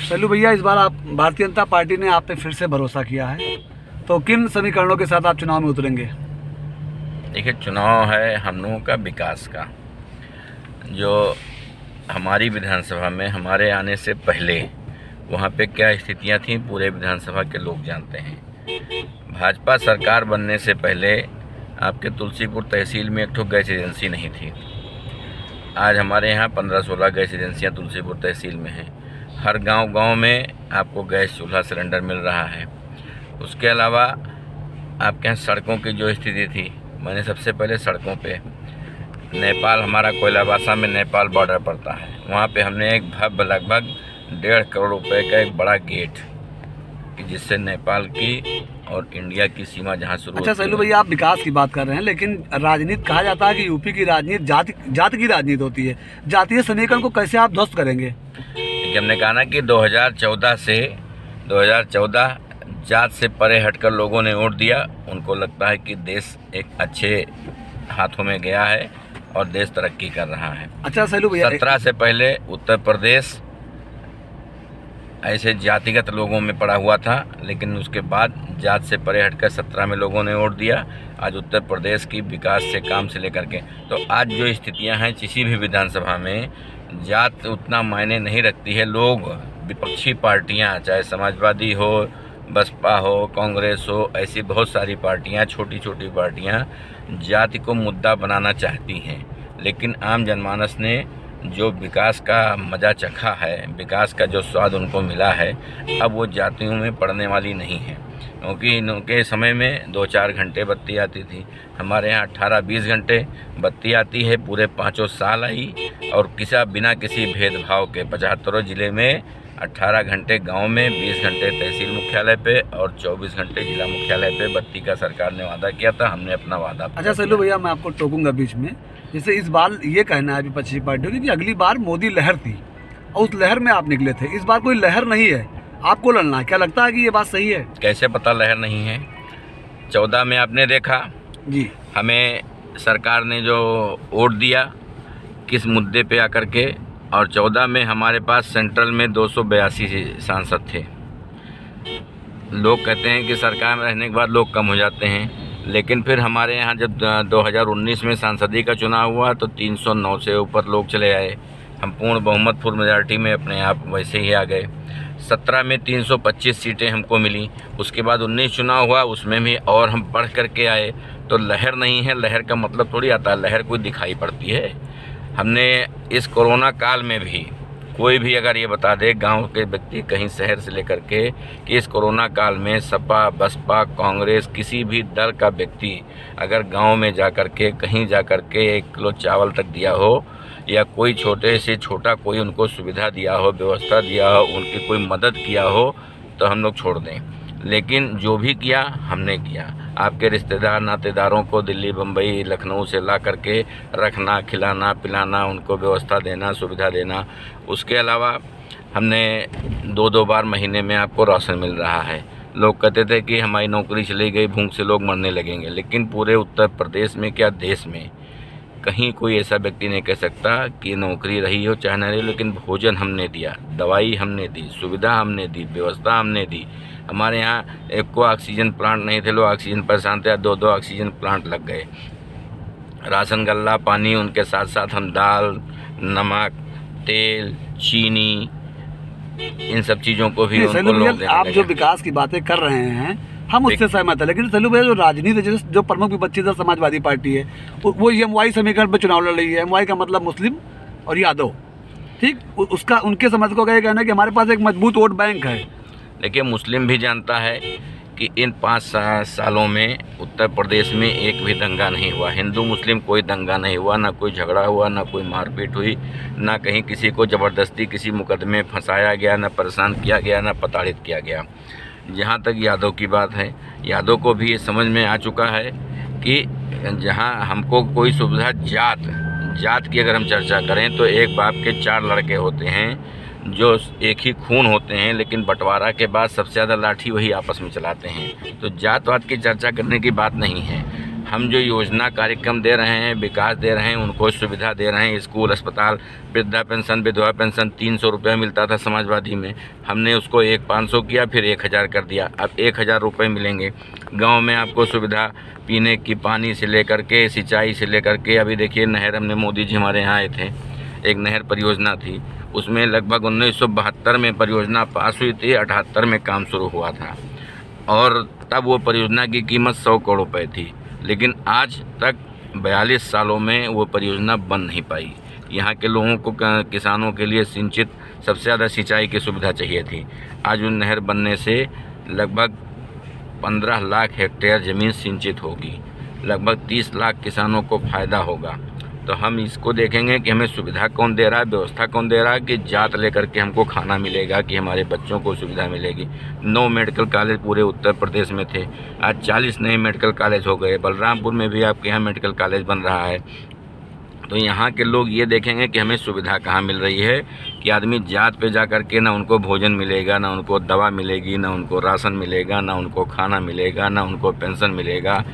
शैलू भैया, इस बार आप भारतीय जनता पार्टी ने आप पे फिर से भरोसा किया है, तो किन समीकरणों के साथ आप चुनाव में उतरेंगे? देखिए, चुनाव है हम लोगों का विकास का। जो हमारी विधानसभा में हमारे आने से पहले वहाँ पे क्या स्थितियाँ थीं, पूरे विधानसभा के लोग जानते हैं। भाजपा सरकार बनने से पहले आपके तुलसीपुर तहसील में एक ठो गैस एजेंसी नहीं थी। आज हमारे यहाँ 15-16 गैस एजेंसियाँ तुलसीपुर तहसील में हैं। हर गांव में आपको गैस चूल्हा सिलेंडर मिल रहा है। उसके अलावा आपके यहाँ सड़कों की जो स्थिति थी, मैंने सबसे पहले सड़कों पे नेपाल, हमारा कोयलाबासा में नेपाल बॉर्डर पड़ता है, वहाँ पे हमने एक भव्य लगभग 1.5 करोड़ रुपए का एक बड़ा गेट, कि जिससे नेपाल की और इंडिया की सीमा जहाँ शुरू अच्छा शैलू भैया, आप विकास की बात कर रहे हैं, लेकिन राजनीति कहा जाता है कि यूपी की राजनीति जाति की राजनीति होती है। जातीय समीकरण को कैसे आप ध्वस्त करेंगे? हमने कहा ना कि 2014 जात से परे हटकर लोगों ने वोट दिया। उनको लगता है कि देश एक अच्छे हाथों में गया है और देश तरक्की कर रहा है। अच्छा शैलू भैया, 17 से पहले उत्तर प्रदेश ऐसे जातिगत लोगों में पड़ा हुआ था, लेकिन उसके बाद जात से परे हटकर 17 में लोगों ने वोट दिया। आज उत्तर प्रदेश की विकास से काम से लेकर के, तो आज जो स्थितियां हैं किसी भी विधानसभा में जात उतना मायने नहीं रखती है। लोग, विपक्षी पार्टियां, चाहे समाजवादी हो, बसपा हो, कांग्रेस हो, ऐसी बहुत सारी पार्टियां, छोटी छोटी पार्टियां जाति को मुद्दा बनाना चाहती हैं। लेकिन आम जनमानस ने जो विकास का मज़ा चखा है, विकास का जो स्वाद उनको मिला है, अब वो जातियों में पड़ने वाली नहीं है। क्योंकि इनके समय में 2-4 घंटे बत्ती आती थी, हमारे यहाँ 18-20 घंटे बत्ती आती है। पूरे 5 साल आई, और बिना किसी भेदभाव के 75 ज़िले में 18 घंटे गांव में, 20 घंटे तहसील मुख्यालय पे और 24 घंटे जिला मुख्यालय पे बत्ती का सरकार ने वादा किया था। हमने अपना वादा। अच्छा शैलू भैया, मैं आपको टोकूंगा बीच में। जैसे इस बार ये कहना है विपक्षी पार्टियों की कि अगली बार मोदी लहर थी और उस लहर में आप निकले थे, इस बार कोई लहर नहीं है, आपको लड़ना है। क्या लगता है कि ये बात सही है? कैसे पता लहर नहीं है? 14 में आपने देखा जी, हमें सरकार ने जो वोट दिया किस मुद्दे पे आकर के, और 14 में हमारे पास सेंट्रल में 282 सांसद थे। लोग कहते हैं कि सरकार में रहने के बाद लोग कम हो जाते हैं, लेकिन फिर हमारे यहाँ जब 2019 में सांसदी का चुनाव हुआ तो 309 से ऊपर लोग चले आए। हम पूर्ण बहुमत, फुल मेजॉरिटी में अपने आप वैसे ही आ गए। 17 में 325 सीटें हमको मिली। उसके बाद 19 चुनाव हुआ, उसमें भी और हम बढ़ करके आए। तो लहर नहीं है। लहर का मतलब थोड़ी आता है लहर कोई दिखाई पड़ती है। हमने इस कोरोना काल में भी, कोई भी अगर ये बता दे गांव के व्यक्ति कहीं शहर से लेकर के, कि इस कोरोना काल में सपा, बसपा, कांग्रेस, किसी भी दल का व्यक्ति अगर गांव में जाकर के, कहीं जाकर के 1 किलो चावल तक दिया हो, या कोई छोटे से छोटा कोई उनको सुविधा दिया हो, व्यवस्था दिया हो, उनकी कोई मदद किया हो, तो हम लोग छोड़ दें। लेकिन जो भी किया हमने किया। आपके रिश्तेदार नातेदारों को दिल्ली, बम्बई, लखनऊ से ला करके रखना, खिलाना, पिलाना, उनको व्यवस्था देना, सुविधा देना। उसके अलावा हमने 2-2 बार महीने में आपको राशन मिल रहा है। लोग कहते थे कि हमारी नौकरी चली गई, भूख से लोग मरने लगेंगे, लेकिन पूरे उत्तर प्रदेश में, क्या देश में, कहीं कोई ऐसा व्यक्ति नहीं कह सकता कि नौकरी रही हो चाहे न रही, लेकिन भोजन हमने दिया, दवाई हमने दी, सुविधा हमने दी, व्यवस्था हमने दी। हमारे यहाँ एक को ऑक्सीजन प्लांट नहीं थे, लोग ऑक्सीजन परेशान थे, 2-2 ऑक्सीजन प्लांट लग गए। राशन, गल्ला, पानी, उनके साथ साथ हम दाल, नमक, तेल, चीनी, इन सब चीज़ों को भी उनको लोग देने आप लगे। जो विकास की बातें कर रहे हैं हम उससे सहमत है, लेकिन शैलू भैया जो राजनीति, जैसे जो प्रमुख विपक्षी दल समाजवादी पार्टी है, वो MY समीकरण पर चुनाव लड़ रही है। MY का मतलब मुस्लिम और यादव, ठीक? उसका उनके समर्थकों का ये कहना है कि हमारे पास एक मजबूत वोट बैंक है। देखिए, मुस्लिम भी जानता है कि इन 5 सालों में उत्तर प्रदेश में एक भी दंगा नहीं हुआ। हिंदू मुस्लिम कोई दंगा नहीं हुआ, ना कोई झगड़ा हुआ, ना कोई मारपीट हुई, ना कहीं किसी को ज़बरदस्ती किसी मुकदमे फंसाया गया, ना परेशान किया गया, ना प्रताड़ित किया गया। जहाँ तक यादव की बात है, यादव को भी ये समझ में आ चुका है कि जहाँ हमको कोई सुविधा, जात की अगर हम चर्चा करें तो एक बाप के 4 लड़के होते हैं जो एक ही खून होते हैं, लेकिन बंटवारा के बाद सबसे ज़्यादा लाठी वही आपस में चलाते हैं। तो जात वात की चर्चा करने की बात नहीं है। हम जो योजना कार्यक्रम दे रहे हैं, विकास दे रहे हैं, उनको सुविधा दे रहे हैं, स्कूल, अस्पताल, वृद्धा पेंशन, विधवा पेंशन 300 रुपये मिलता था समाजवादी में, हमने उसको 500 किया, फिर 1000 कर दिया, अब 1000 रुपये मिलेंगे। गांव में आपको सुविधा पीने की, पानी से लेकर के सिंचाई से लेकर के, अभी देखिए नहर, हमने मोदी जी हमारे यहाँ आए थे, एक नहर परियोजना थी, उसमें लगभग 1972 में परियोजना पास हुई थी, 78 में काम शुरू हुआ था और तब वो परियोजना की कीमत 100 करोड़ रुपये थी, लेकिन आज तक 42 सालों में वो परियोजना बन नहीं पाई। यहाँ के लोगों को, किसानों के लिए सिंचित सबसे ज़्यादा सिंचाई की सुविधा चाहिए थी। आज उन नहर बनने से लगभग 15 लाख हेक्टेयर ज़मीन सिंचित होगी, लगभग 30 लाख किसानों को फ़ायदा होगा। तो हम इसको देखेंगे कि हमें सुविधा कौन दे रहा है, व्यवस्था कौन दे रहा है, कि जात लेकर के हमको खाना मिलेगा, कि हमारे बच्चों को सुविधा मिलेगी। 9 मेडिकल कॉलेज पूरे उत्तर प्रदेश में थे, आज 40 नए मेडिकल कॉलेज हो गए। बलरामपुर में भी आपके यहाँ मेडिकल कॉलेज बन रहा है। तो यहाँ के लोग ये देखेंगे कि हमें सुविधा कहाँ मिल रही है, कि आदमी जात पे जा कर के ना उनको भोजन मिलेगा, ना उनको दवा मिलेगी, ना उनको राशन मिलेगा, ना उनको खाना मिलेगा, ना उनको पेंशन मिलेगा।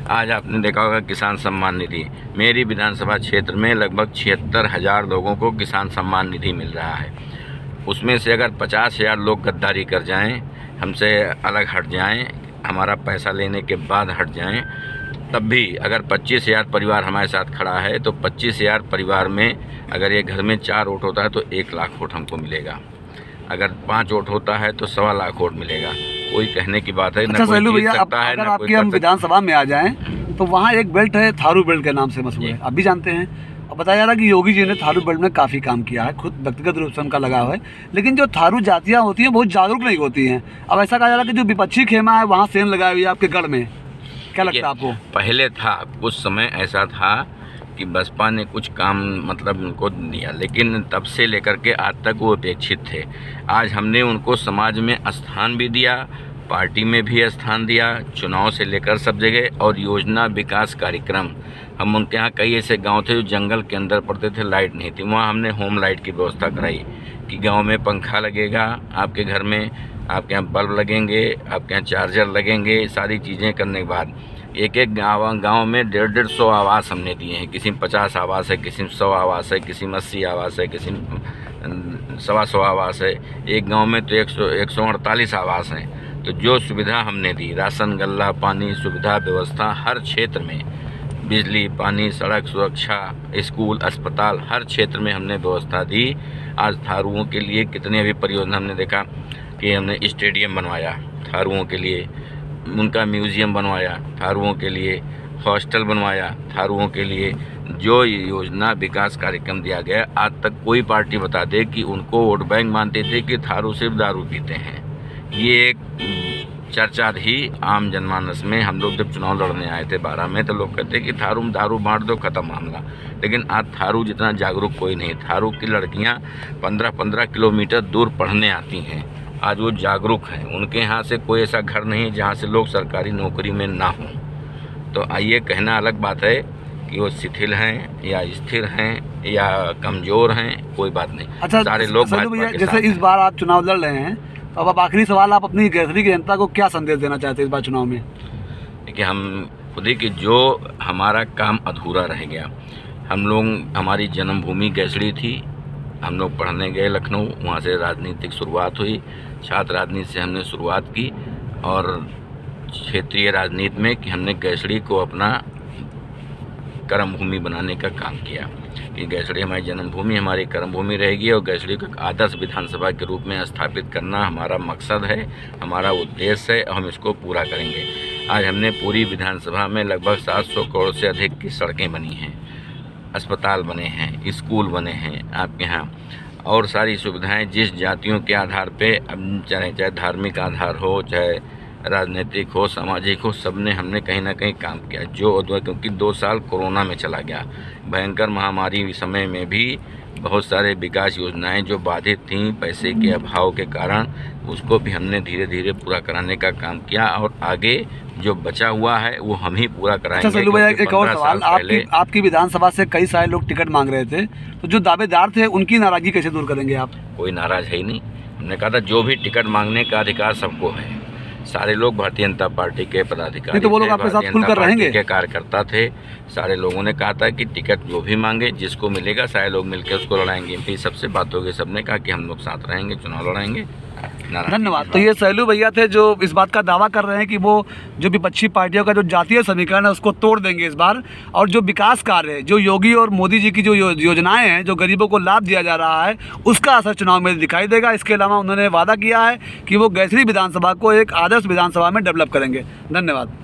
आज आपने देखा होगा किसान सम्मान निधि, मेरी विधानसभा क्षेत्र में लगभग 76,000 लोगों को किसान सम्मान निधि मिल रहा है। उसमें से अगर 50,000 लोग गद्दारी कर जाएं, हमसे अलग हट जाएं, हमारा पैसा लेने के बाद हट जाएं, तब भी अगर 25,000 परिवार हमारे साथ खड़ा है तो 25,000 परिवार में अगर ये घर में 4 वोट होता है तो 1 लाख वोट हमको मिलेगा, अगर 5 वोट होता है तो 1.25 लाख वोट मिलेगा। कोई कहने की बात है? अच्छा सैलू भैया, अगर आपकी हम विधानसभा में आ जाएं तो वहाँ एक बेल्ट है, थारू बेल्ट के नाम से मशहूर है, आप भी जानते हैं। अब बताया जा रहा है कि योगी जी ने थारू बेल्ट में काफ़ी काम किया है, खुद व्यक्तिगत रूप से उनका लगाव है, लेकिन जो थारू जातियाँ होती हैं बहुत जागरूक नहीं होती हैं। अब ऐसा कहा जा रहा है कि जो विपक्षी खेमा है वहाँ सेन लगाई हुई है आपके गढ़ में, क्या लगता है आपको? पहले था, कुछ समय ऐसा था कि बसपा ने कुछ काम मतलब उनको दिया, लेकिन तब से लेकर के आज तक वो अपेक्षित थे। आज हमने उनको समाज में स्थान भी दिया, पार्टी में भी स्थान दिया, चुनाव से लेकर सब जगह, और योजना विकास कार्यक्रम। हम उनके यहाँ कई ऐसे गांव थे जो जंगल के अंदर पड़ते थे, लाइट नहीं थी, वहाँ हमने होम लाइट की व्यवस्था कराई कि गांव में पंखा लगेगा, आपके घर में आपके यहाँ बल्ब लगेंगे, आपके यहाँ चार्जर लगेंगे। सारी चीज़ें करने के बाद एक गांव में 150 आवास हमने दिए हैं। किसी में 50 आवास है, किसी में 100 आवास है, किसी में 80 आवास है, किसी में 125 आवास है। एक गांव में तो 148 आवास हैं। तो जो सुविधा हमने दी, राशन, गल्ला, पानी, सुविधा व्यवस्था हर क्षेत्र में, बिजली, पानी, सड़क सुरक्षा, स्कूल, अस्पताल, हर क्षेत्र में हमने व्यवस्था दी। आज थारुओं के लिए कितने अभी परियोजना हमने देखा कि हमने स्टेडियम बनवाया थारुओं के लिए, उनका म्यूज़ियम बनवाया थारुओं के लिए, हॉस्टल बनवाया थारुओं के लिए। जो योजना विकास कार्यक्रम दिया गया, आज तक कोई पार्टी बता दे कि उनको वोट बैंक मानते थे कि थारू सिर्फ दारू पीते हैं। ये एक चर्चा थी आम जनमानस में। हम लोग जब चुनाव लड़ने आए थे 12 में, तो लोग कहते कि थारू में दारू बांट दो, ख़त्म मामला। लेकिन आज थारू जितना जागरूक कोई नहीं। थारू की लड़कियां 15-15 किलोमीटर दूर पढ़ने आती हैं, आज वो जागरूक हैं। उनके यहाँ से कोई ऐसा घर नहीं जहाँ से लोग सरकारी नौकरी में ना हों। तो आइए, कहना अलग बात है कि वो शिथिल हैं या स्थिर हैं या कमज़ोर हैं, कोई बात नहीं। अच्छा, सारे लोग भैया, जैसे इस बार आप चुनाव लड़ रहे हैं, तो अब आखिरी सवाल, आप अपनी गैसरी की जनता को क्या संदेश देना चाहते हैं इस बार चुनाव में? देखिए, हम खुद ही कि जो हमारा काम अधूरा रह गया, हम लोग, हमारी जन्मभूमि गैसड़ी थी, हम लोग पढ़ने गए लखनऊ, वहाँ से राजनीतिक शुरुआत हुई, छात्र राजनीति से हमने शुरुआत की और क्षेत्रीय राजनीति में कि हमने गैसड़ी को अपना कर्मभूमि बनाने का काम किया कि गैसड़ी हमारी जन्मभूमि, हमारी कर्मभूमि रहेगी और गैसड़ी को आदर्श विधानसभा के रूप में स्थापित करना हमारा मकसद है, हमारा उद्देश्य है और हम इसको पूरा करेंगे। आज हमने पूरी विधानसभा में लगभग 700 करोड़ से अधिक की सड़कें बनी हैं, अस्पताल बने हैं, स्कूल बने हैं आपके यहाँ, और सारी सुविधाएं जिस जातियों के आधार पे, अब चाहे धार्मिक आधार हो, चाहे राजनीतिक हो, सामाजिक हो, सब ने हमने कहीं ना कहीं काम किया। क्योंकि 2 साल कोरोना में चला गया, भयंकर महामारी समय में भी बहुत सारे विकास योजनाएं जो बाधित थीं पैसे के अभाव के कारण, उसको भी हमने धीरे धीरे पूरा कराने का काम किया और आगे जो बचा हुआ है वो हम ही पूरा कराएंगे। अच्छा सैलू भैया, एक और सवाल, आपकी विधानसभा से कई सारे लोग टिकट मांग रहे थे, तो जो दावेदार थे उनकी नाराजगी कैसे दूर करेंगे आप? कोई नाराज है ही नहीं। हमने कहा था जो भी टिकट मांगने का अधिकार सबको है, सारे लोग भारतीय जनता पार्टी के पदाधिकारी नहीं तो वो लोग थे, आपके साथ भारतीय खुलकर जनता पार्टी रहेंगे? के कार्यकर्ता थे। सारे लोगों ने कहा था कि टिकट जो भी मांगे जिसको मिलेगा सारे लोग मिलकर उसको लड़ाएंगे। फिर सबसे बात होगी, सबने कहा कि हम लोग साथ रहेंगे, चुनाव लड़ाएंगे। धन्यवाद। तो ये सैलू भैया थे जो इस बात का दावा कर रहे हैं कि वो जो विपक्षी पार्टियों का जो जातीय समीकरण है उसको तोड़ देंगे इस बार, और जो विकास कार्य है, जो योगी और मोदी जी की जो योजनाएं हैं, जो गरीबों को लाभ दिया जा रहा है, उसका असर चुनाव में दिखाई देगा। इसके अलावा उन्होंने वादा किया है कि वो गैसरी विधानसभा को एक आदर्श विधानसभा में डेवलप करेंगे। धन्यवाद।